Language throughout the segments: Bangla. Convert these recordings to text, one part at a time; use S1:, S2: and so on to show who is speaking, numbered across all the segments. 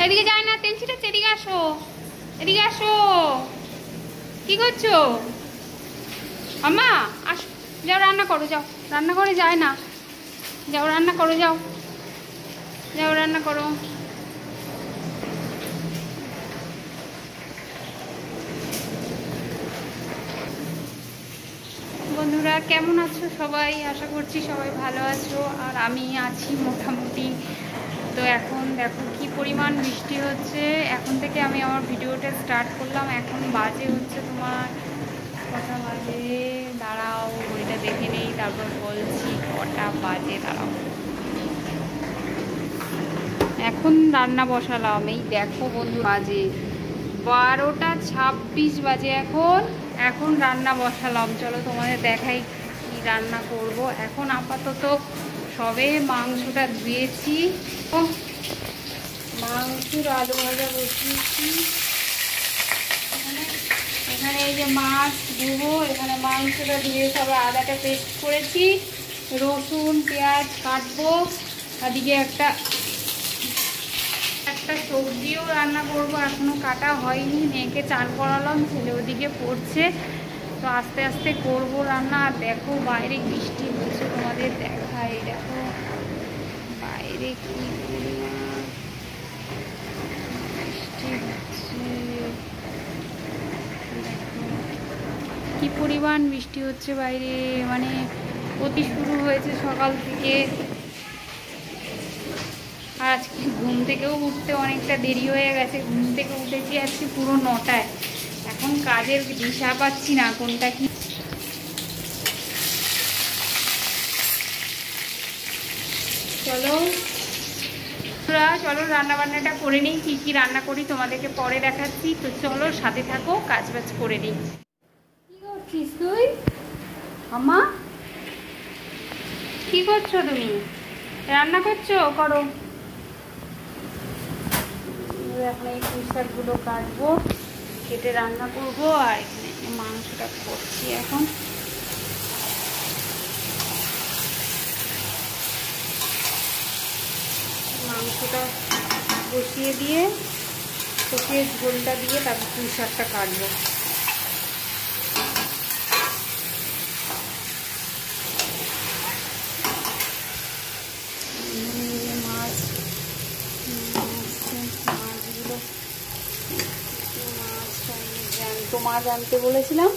S1: এদিকে যায় না, তেল ছিটাচ্ছে। এদিকে আসো, এদিকে আসো। কি করছো আম্মা? আসো, যাও রান্না করো, যাও রান্না করে। যায় না, যাও রান্না করো, যাও যাও রান্না করো। বন্ধুরা কেমন আছো সবাই? আশা করছি সবাই ভালো আছো, আর আমি আছি মোটামুটি। তো এখন দেখো কি পরিমাণ বৃষ্টি হচ্ছে। এখন থেকে আমি আমার ভিডিওটা স্টার্ট করলাম। এখন বাজে হচ্ছে তোমার কটা বাজে, দাঁড়াও ঘড়িটা দেখে নেই, তারপর বলছি কটা বাজে। দাঁড়াও, এখন রান্না বসালাম। এই দেখো বন্ধু, বাজে 12টা 26 বাজে। এখন রান্না বসালাম। চলো তোমাদের দেখাই কি রান্না করব। এখন আপাতত সবে মাংসটা ধুয়েছি, মাংসের আলু ভাজা বসিয়েছি। এখানে এই যে মাছ ধুবো, এখানে মাংসটা ধুয়ে সবে আদাটা পেস্ট করেছি, রসুন পেঁয়াজ কাটবো। এদিকে একটা সবজিও রান্না করব, এখনো কাটা হয়নি। মেয়েকে চান করালাম, ছেলে ওদিকে পড়ছে। তো আস্তে আস্তে করব রান্না। আর দেখো বাইরে বৃষ্টি হচ্ছে, তোমাদের দেখাই। দেখো বাইরে কি বৃষ্টি হচ্ছে, কি পরিমাণ বৃষ্টি হচ্ছে বাইরে। মানে অতি শুরু হয়েছে সকাল থেকে। আর আজকে ঘুম থেকেও উঠতে অনেকটা দেরি হয়ে গেছে। ঘুম থেকে উঠেছি আজকে পুরো 9টায়। এখন কাজের দিশা পাচ্ছি না কোনটা কি। চলো চলো রান্না বান্নাটা করে নিই। কি কি রান্না করি তোমাদেরকে পরে দেখাচ্ছি। তো চলো সাথে থাকো, কাজ বাজ করে নিই। কি করছিস তুই আম্মা? কি করছো তুমি? রান্না করছো? করো। এখন এই পুঁই শাকগুলো কাটবো, কেটে রান্না করবো। আর এখানে মাংসটা করছি এখন। মাংসটা বসিয়ে দিয়ে কষিয়ে ঝোলটা দিয়ে তারপর পুঁই শাকটা কাটবো। মাছ আনতে বলেছিলাম,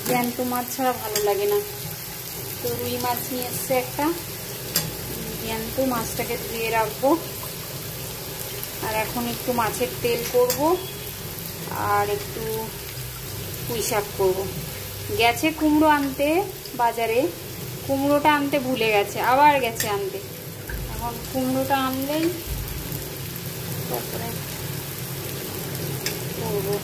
S1: জ্যান্ত মাছ ছাড়া ভালো লাগে না। তো রুই মাছ নিয়ে এসছে একটা, জ্যান্ত মাছটাকে ধুয়ে রাখবো। আর এখন একটু মাছের তেল করব, আর একটু পুঁই শাক করবো। গেছে কুমড়ো আনতে বাজারে, কুমড়োটা আনতে ভুলে গেছে, আবার গেছে আনতে। এখন কুমড়োটা আনলেই তারপরে করবো।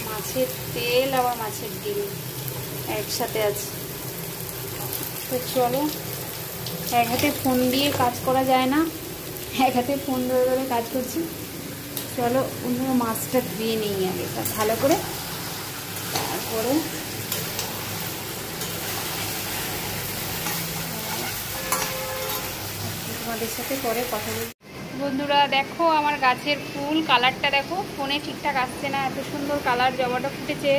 S1: মাছের তেল আবার মাছের ডিম একসাথে আছে। তো চলো, এক হাতে ফোন দিয়ে কাজ করা যায় না, এক হাতে ফোন ধরে ধরে কাজ করছি। চলো অন্য মাছটা ধুয়ে নিই আগে ভালো করে, তারপরে তোমাদের সাথে পরে কথা বলবো। বন্ধুরা দেখো আমার গাছের ফুল কালারটা দেখো, ফোনে ঠিকঠাক আসছে না, এত সুন্দর কালার জবাটা ফুটেছে।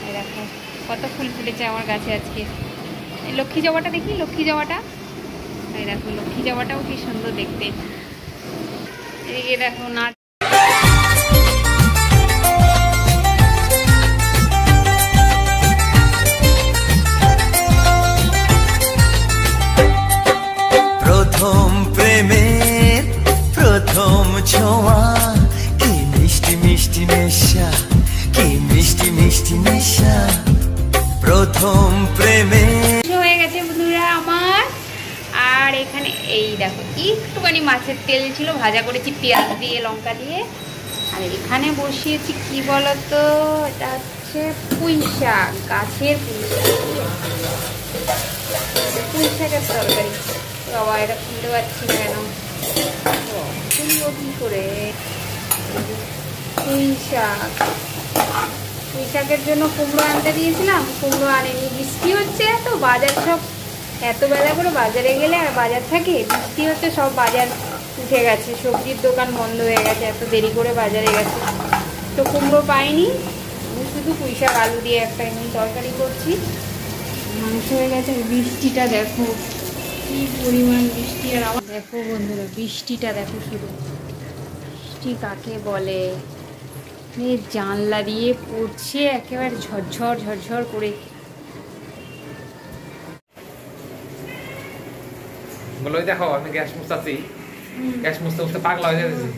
S1: এই দেখো কত ফুল ফুটেছে আমার গাছে আজকে। এই লক্ষ্মী জবাটা দেখি, লক্ষ্মী জবাটা। এই দেখো লক্ষ্মী জবাটাও কি সুন্দর দেখতে। এদিকে দেখো না,
S2: প্রথম প্রেমের প্রথম ছোঁয়া, কি মিষ্টি মিষ্টি নেশা, কি মিষ্টি মিষ্টি নেশা। প্রথম প্রেমের
S1: হয়ে গেছে বন্ধুরা আমার। আর এখানে এই দেখো একটুখানি মাছের তেল ছিল, ভাজা করেছি পেঁয়াজ দিয়ে লঙ্কা দিয়ে। আর এখানে বসিয়েছি কি বলতো, এটা হচ্ছে পুঁই শাক, গাছের পুঁই শাকের তরকারি। বাবা এটা খুলতে পারছি না কেন, তুলবো কি করে? পুঁই শাক, পুঁই শাকের জন্য কুমড়ো আনতে দিয়েছিলাম, কুমড়ো আনেনি। বৃষ্টি হচ্ছে তো বাজার সব এত বেলা করে বাজারে গেলে আর বাজার থাকে, বৃষ্টি হচ্ছে সব বাজার উঠে গেছে, সবজির দোকান বন্ধ হয়ে গেছে, এত দেরি করে বাজারে গেছে তো কুমড়ো পাইনি। আমি শুধু পুঁই শাক আলু দিয়ে একটা এমনি তরকারি করছি, মাংস হয়ে গেছে। বৃষ্টিটা দেখো কি পরিমাণ বৃষ্টি, আর আমার দেখো বন্ধুরা বৃষ্টিটা দেখো, শুধু বৃষ্টি কাকে বলে, জানলা দিয়ে পড়ছে একেবারে ঝরঝর ঝরঝর করে।
S3: বলো দেখো আমি গ্যাস মুছাচ্ছি, গ্যাস মুছতে মুছতে পাগলা হয়ে যাচ্ছি।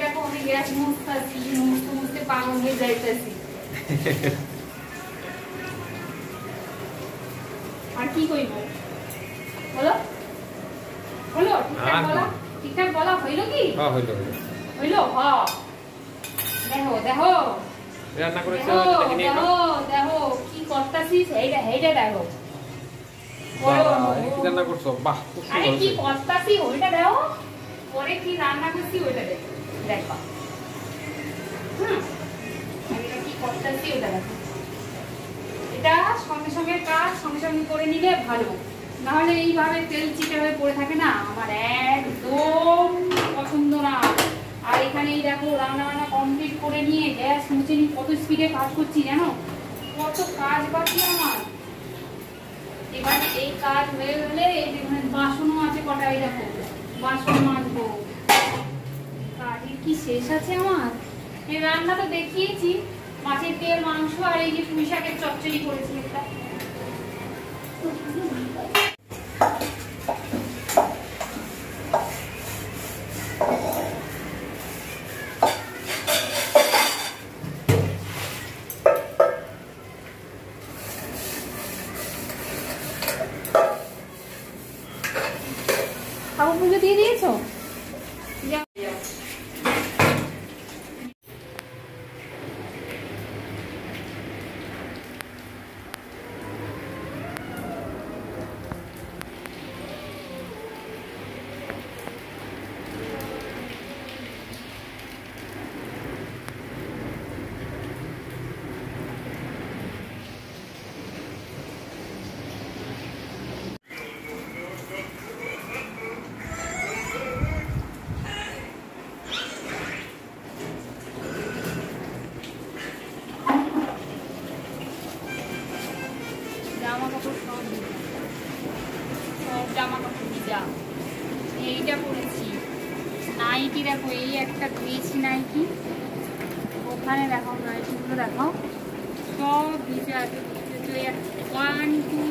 S1: দেখো আমি গ্যাস মুছতাছি, মুছতে মুছতে পাগল হয়ে যাইতেছি। আর কি কইব বলো, বলো ঠিকঠাক বলা, ঠিকঠাক বলা হইলো কি?
S3: হ্যাঁ হইলো হইলো
S1: হইলো। হ্যাঁ দেখো দেখো
S3: রান্না করেছো,
S1: দেখো দেখো কি করতাছিস, এইটা এইটা দেখো।
S3: কি রান্না করছো? বাহ খুব
S1: আরে
S3: সুন্দর
S1: কি
S3: হয়েছে।
S1: করতাছি ওইটা দেখো, পরে কি রান্না করছি ওইটা দেখো, দেখো এটা কি করতাছি ওটা দেখো। এটা সঙ্গে সঙ্গে কাজ সঙ্গে সঙ্গে করে নিলে ভালো, নাহলে এইভাবে তেল চিটে হয়ে পড়ে থাকে না, আমার একদম পছন্দ না। আর এখানে এই দেখো রান্না বান্না কমপ্লিট করে নিয়ে গ্যাস মুছে নিয়ে কত স্পিডে কাজ করছি জানো, কত কাজ বাকি আমার। এবার এই কাজ হয়ে গেলে এই যেখানে বাসনও আছে কটা, এই দেখো বাসন মাজবো, কাজের কি শেষ আছে আমার। এই রান্না তো দেখিয়েছি, মাছের তেল মাংস আর এই যে পুঁই শাকের চচ্চড়ি করেছি একটা। ঠাকুর পুজো দিয়ে দিয়েছো? জামা কাপড় সব জামা কাপড় ভিজা, এইটা পরেছি। নাইটি দেখো এই একটা ধুয়েছি নাইটি, ওখানে দেখো নাইটিগুলো দেখো সব ভিজে আছে। 1 2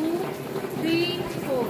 S1: 3 4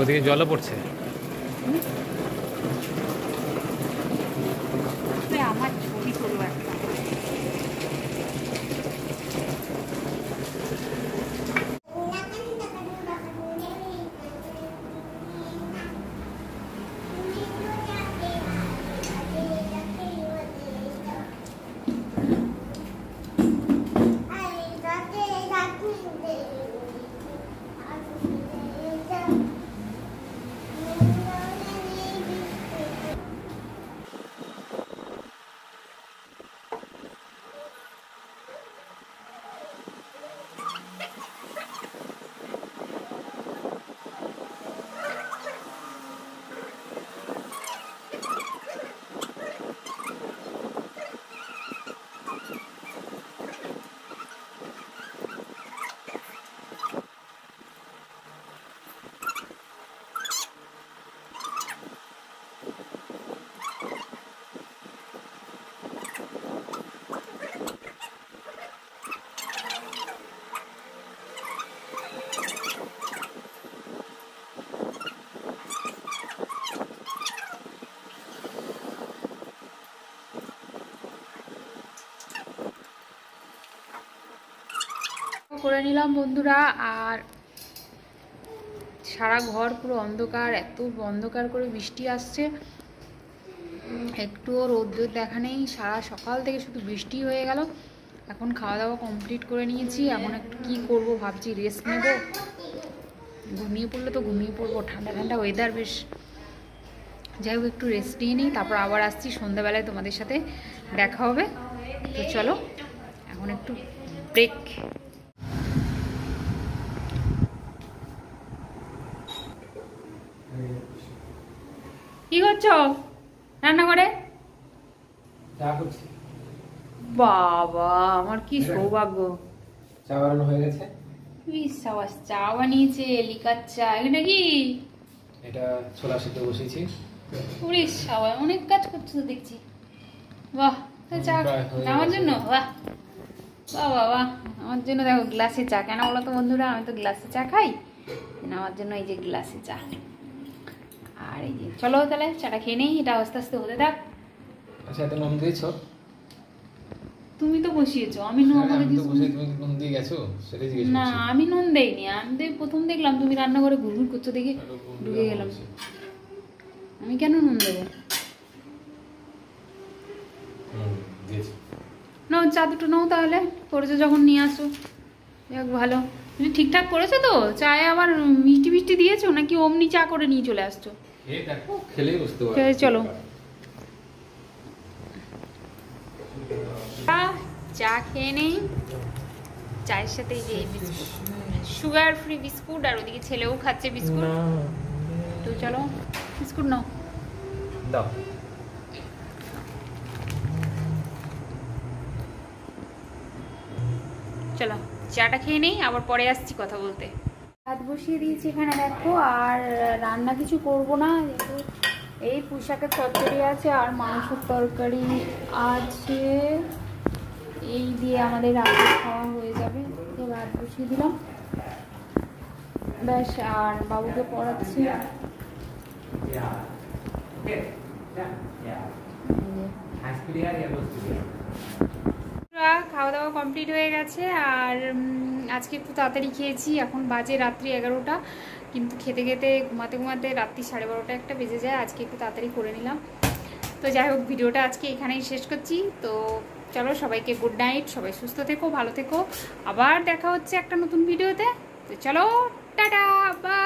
S3: ওদিকে জলও পড়ছে।
S1: আমার ছবি করবো একটা। করে নিলাম বন্ধুরা। আর সারা ঘর পুরো অন্ধকার, এত অন্ধকার করে বৃষ্টি আসছে, একটুও রোদ্দুর দেখা নেই, সারা সকাল থেকে শুধু বৃষ্টি হয়ে গেল। এখন খাওয়া দাওয়া কমপ্লিট করে নিয়েছি, এখন একটু কী করব ভাবছি, রেস্ট নেব। ঘুমিয়ে পড়লে তো ঘুমিয়ে পড়বো, ঠান্ডা ঠান্ডা ওয়েদার বেশ। যাই হোক একটু রেস্ট নিয়ে নিই, তারপর আবার আসছি সন্ধ্যাবেলায়, তোমাদের সাথে দেখা হবে। তো চলো এখন একটু ব্রেক। কি করছো রান্না করে? বাবা আমার কি সৌভাগ্য,
S3: চা বানানো হয়ে গেছে।
S1: চা বানিয়েছে, লিকার চা। এটা কি?
S3: এটা ছোলা সিদ্ধ বসিয়েছি।
S1: ওরে সবাই অনেক কাজ করছো তো দেখছি। বাহ, চা আমার জন্য? বাহ বাহ বাহ, আমার জন্য দেখো গ্লাসে চা। কেন বলো তো বন্ধুরা, আমি তো গ্লাসে চা খাই, আমার জন্য এই যে গ্লাসে চা। আর এই যে চলো তাহলে চাটা খেয়ে নেই, এটা আস্তে আস্তে হতে থাক।
S3: আচ্ছা, এত নুন দিয়েছো?
S1: তুমি তো বসিয়েছো, আমি নুন
S3: নুন দিয়ে গেছো সেটাই জিজ্ঞেস করছি।
S1: না আমি নুন দেইনি, আমি তো প্রথম দেখলাম তুমি রান্নাঘরে ঘুরঘুর করছো দেখে ঢুকে গেলাম। আমি কেন নুন দেবো? নাও চা দুটো নাও তাহলে, করেছো যখন নিয়ে আসো। যাক ভালো, তুমি ঠিকঠাক করেছো তো? চায়ে আবার মিষ্টি মিষ্টি দিয়েছো নাকি অমনি চা করে নিয়ে চলে আসছো?
S3: খেলেই বুঝতে পারবে।
S1: চলো চা খেয়ে নেই, চায়ের সাথে এই যে বিস্কুট, সুগার ফ্রি বিস্কুট, আর ওদিকে ছেলেও খাচ্ছে বিস্কুট। তো চলো বিস্কুট নাও,
S3: দাও।
S1: চলো চাটা খেয়ে নেই, আবার পরে আসছি কথা বলতে। ভাত বসিয়ে দিয়েছি এখানে দেখো, আর রান্না কিছু করব না, যেহেতু এই পুঁই শাকের তরকারি আছে আর মাংসের তরকারি আছে, এই দিয়ে আমাদের রাতে খাওয়া হয়ে যাবে। ভাত বসিয়ে দিলাম ব্যাস, আর বাবুকে পড়াচ্ছি। খাওয়া দাওয়া কমপ্লিট হয়ে গেছে, আর আজকে একটু তাড়াতাড়ি খেয়েছি। এখন বাজে রাত্রি 11টা, কিন্তু খেতে খেতে ঘুমাতে ঘুমাতে রাত্রি 12:30 একটা বেজে যায়। আজকে একটু তাড়াতাড়ি করে নিলাম। তো যাই হোক ভিডিওটা আজকে এখানেই শেষ করছি। তো চলো সবাইকে গুড নাইট, সবাই সুস্থ থেকো, ভালো থেকো, আবার দেখা হচ্ছে একটা নতুন ভিডিওতে। তো চলো টাটা, বাই।